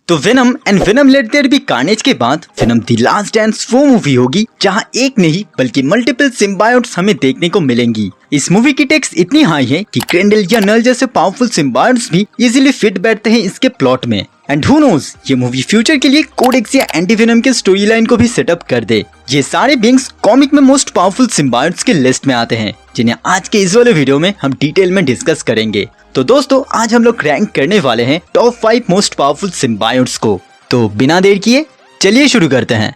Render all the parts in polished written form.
तो venom and venom let there be carnage के बाद वेनम द लास्ट डांस वो मूवी होगी जहां एक नहीं बल्कि मल्टीपल सिम्बायोट्स हमें देखने को मिलेंगी। इस मूवी की टेक्स इतनी हाई है कि ग्रेंडल या नल जैसे पावरफुल सिम्बायोट्स भी इजीली फिट बैठते हैं इसके प्लॉट में। एंड हु नोज, ये मूवी फ्यूचर के लिए कोडेक्स या एंटीवेनम के स्टोरी लाइन को भी सेटअप कर दे। ये सारे बीइंग्स कॉमिक में मोस्ट पावरफुल सिम्बायोट्स के लिस्ट में आते हैं, जिन्हें आज के इस वाले वीडियो में हम डिटेल में डिस्कस करेंगे। तो दोस्तों, आज हम लोग रैंक करने वाले हैं टॉप 5 मोस्ट पावरफुल सिम्बायोट्स को। तो बिना देर किए चलिए शुरू करते हैं।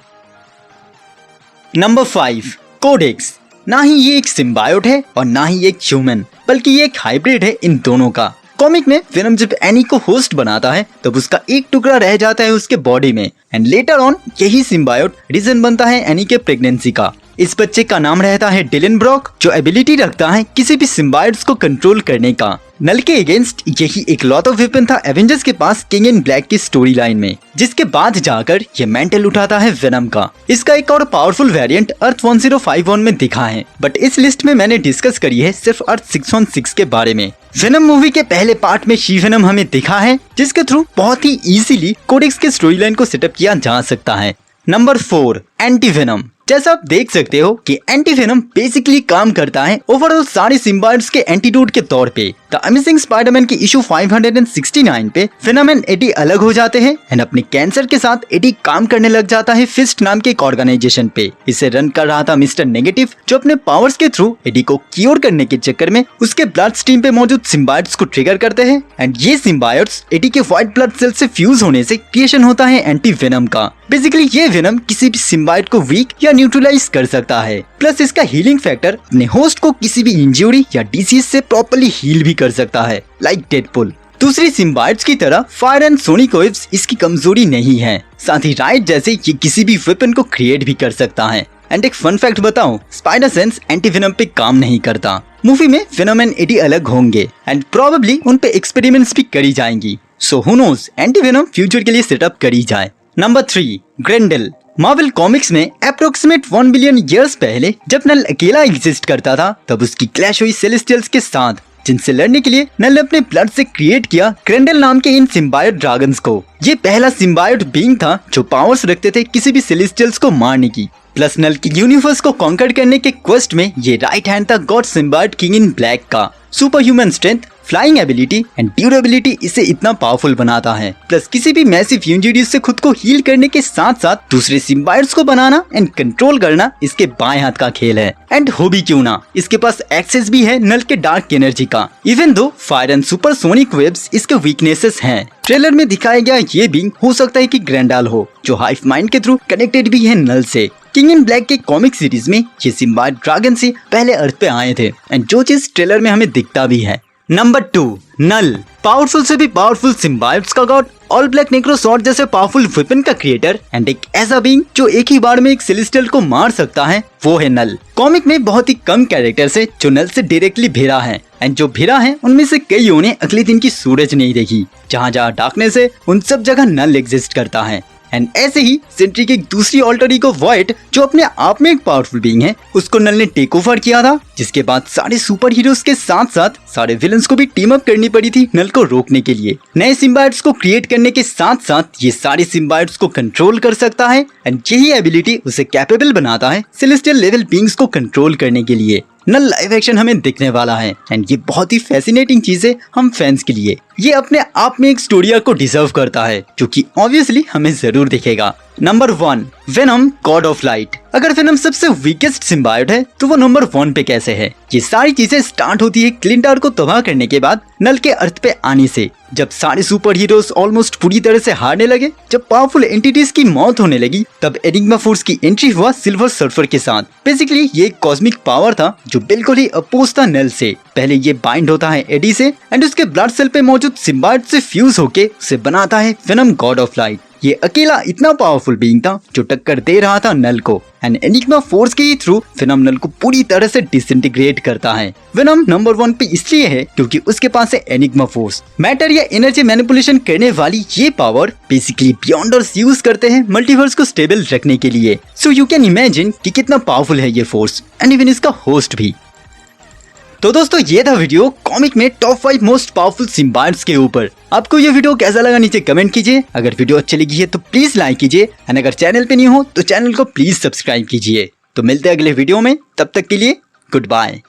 Number 5, codex. ना ही ये एक सिम्बायोट है और ना ही एक ह्यूमन, बल्कि ये एक हाइब्रिड है इन दोनों का। कॉमिक में वेनम जब एनी को होस्ट बनाता है तब उसका एक टुकड़ा रह जाता है उसके बॉडी में, एंड लेटर ऑन यही सिम्बायोट रीजन बनता है एनी के प्रेगनेंसी का। इस बच्चे का नाम रहता है डिलन ब्रॉक, जो एबिलिटी रखता है किसी भी सिम्बायोट्स को कंट्रोल करने का। नल के अगेंस्ट यही एक लॉट ऑफ वेपन था एवेंजर्स के पास किंग इन ब्लैक की स्टोरी लाइन में, जिसके बाद जाकर ये मेंटल उठाता है वेनम का। इसका एक और पावरफुल वेरिएंट अर्थ 1051 में दिखा है, बट इस लिस्ट में मैंने डिस्कस करी है सिर्फ अर्थ 616 के बारे में। वेनम मूवी के पहले पार्ट में शी वेनम हमें दिखा है, जिसके थ्रू बहुत ही इजीली कोडेक्स के स्टोरी लाइन को सेटअप किया जा सकता है। Number 4, anti venom. जैसा आप देख सकते हो कि एंटी वेनम बेसिकली काम करता है ओवरऑल सारे सिम्बायोट्स के एंटीडोट के तौर पे। द अमेजिंग स्पाइडरमैन की इशू 569 पे वेनम एंड एडी अलग हो जाते हैं एंड अपने कैंसर के साथ एडी काम करने लग जाता है फिस्ट नाम के एक ऑर्गेनाइजेशन पे। इसे रन कर रहा था मिस्टर नेगेटिव, जो अपने पावर्स के थ्रू एडी को क्योर करने के चक्कर में उसके ब्लड स्ट्रीम पे मौजूद सिम्बायोट्स को ट्रिगर करते हैं, एंड ये सिम्बायोट्स एडी के व्हाइट ब्लड सेल से फ्यूज होने से क्रिएशन होता है एंटी वेनम का। बेसिकली ये वेनम किसी भी सिम्बायोट को वीक या न्यूट्रलाइज कर सकता है, प्लस इसका हीलिंग फैक्टर अपने होस्ट को किसी भी इंजरी या डिसीज से प्रॉपर्ली हील भी कर सकता है, लाइक डेडपुल। दूसरी सिम्बायोट्स की तरह फायर एंड सोनिक वेव्स इसकी कमजोरी नहीं है। साथ ही राइट जैसे ये किसी भी वेपन को क्रिएट भी कर सकता है। एंड एक फन फैक्ट बताऊं, स्पाइडर सेंस एंटी वेनम पे काम नहीं करता। मूवी में वेनम एंड एडी अलग होंगे एंड प्रोबेबली उन पे एक्सपेरिमेंट्स भी करी जाएंगी। So who knows, anti venom future के लिए सेटअप करी जाए। Number 3, Grendel. मार्वल कॉमिक्स में अप्रोक्सीमेट 1 बिलियन ईयर्स पहले जब नल अकेला एग्जिस्ट करता था, तब उसकी क्लैश हुई सेलेस्टियल्स के साथ, जिनसे लड़ने के लिए नल ने अपने ब्लड से क्रिएट किया ग्रेंडल नाम के इन सिम्बायोट ड्रैगन्स को। ये पहला सिम्बायोट बीइंग था जो पावर्स रखते थे किसी भी सेलेस्टियल्स को मारने की। प्लस नल की यूनिवर्स को कॉन्कर करने के क्वेस्ट में ये राइट हैंड था god symbiote king in black का। Super human strength, flying ability and durability इसे इतना पावरफुल बनाता है। प्लस किसी भी मैसिव इंजरीज से खुद को हील करने के साथ साथ दूसरे सिम्बायोट्स को बनाना एंड कंट्रोल करना इसके बाएं हाथ का खेल है। एंड हो भी क्यों ना, इसके पास एक्सेस भी है नल के डार्क एनर्जी का, even though fire and super sonic waves इसके वीकनेसेस हैं। ट्रेलर में दिखाया गया ये बीइंग हो सकता है कि ग्रैंडाल हो, जो हाइव माइंड के थ्रू कनेक्टेड भी है नल से। किंग इन ब्लैक के कॉमिक सीरीज में ये सिम्बायोट ड्रैगन से पहले अर्थ पे आए थे, एंड जो चीज ट्रेलर में हमें दिखता भी है। नंबर 2, नल। पावरफुल से भी पावरफुल सिम्बायोट्स का गॉड, ऑल ब्लैक नेक्रोसॉर्ड जैसे पावरफुल वेपन का क्रिएटर एंड एक ऐसा बीइंग जो एक ही बार में एक सेलेस्टियल को मार सकता है, वो है नल। कॉमिक में बहुत ही कम कैरेक्टर्स है जो नल से डायरेक्टली भिड़ा है, एंड जो भिड़ा है उनमें से कईयों ने अगले दिन की सूरज नहीं देखी। जहाँ जहाँ डार्कनेस है उन सब जगह नल एग्जिस्ट करता है। एंड ऐसे ही सेंट्री की एक दूसरी ऑल्टर ईगो वॉइड, जो अपने आप में एक पावरफुल बीइंग है, उसको नल ने टेक ओवर किया था, जिसके बाद सारे सुपर हीरोज के साथ साथ सारे विलन्स को भी टीम अप करनी पड़ी थी नल को रोकने के लिए। नए सिम्बायोट्स को क्रिएट करने के साथ साथ ये सारे सिम्बायोट्स को कंट्रोल कर सकता है, एंड यही एबिलिटी उसे कैपेबल बनाता है सेलेस्टियल लेवल बीइंग्स को कंट्रोल करने के लिए। नल लाइव एक्शन हमें दिखने वाला है, एंड ये बहुत ही फैसिनेटिंग चीज है हम फैंस के लिए। ये अपने आप में एक स्टोरी को डिजर्व करता है, जो कि ऑब्वियसली हमें जरूर दिखेगा। Number 1, venom God of light. अगर वेनम सबसे वीकेस्ट सिम्बायोट है तो वो नंबर 1 पे कैसे है? ये सारी चीजें स्टार्ट होती है क्लिंटार को तबाह करने के बाद नल के अर्थ पे आने से, जब सारे सुपर हीरोज ऑलमोस्ट पूरी तरह से हारने लगे, जब पावरफुल एंटिटीज की मौत होने लगी, तब एनिग्मा फोर्स की एंट्री हुआ सिल्वर सर्फर के साथ। बेसिकली ये एक कॉस्मिक पावर था जो बिल्कुल ही अपोज था नल से। पहले ये बाइंड होता है एडी से एंड उसके ब्लड सेल पे मौजूद सिम्बायोट से फ्यूज होके उसे बनाता है वेनम गॉड ऑफ लाइट। ये अकेला इतना पावरफुल बीइंग था जो टक्कर दे रहा था नल को, एंड एनिग्मा फोर्स के थ्रू वेनम नल को पूरी तरह से डिसइंटीग्रेट करता है। वेनम नंबर 1 पे इसलिए है क्योंकि उसके पास है एनिग्मा फोर्स। मैटर या एनर्जी मैनिपुलेशन करने वाली ये पावर बेसिकली बियॉन्डर्स यूज करते हैं मल्टीवर्स को स्टेबल रखने के लिए। सो यू कैन इमेजिन कि कितना पावरफुल है ये फोर्स, एंड इवन इसका होस्ट भी। तो दोस्तों ये था वीडियो कॉमिक में टॉप 5 मोस्ट पावरफुल सिम्बायोट्स के ऊपर। आपको ये वीडियो कैसा लगा नीचे कमेंट कीजिए। अगर वीडियो अच्छी लगी है तो प्लीज लाइक कीजिए, एंड अगर चैनल पे नहीं हो तो चैनल को प्लीज सब्सक्राइब कीजिए। तो मिलते हैं अगले वीडियो में, तब तक के लिए गुड बाय।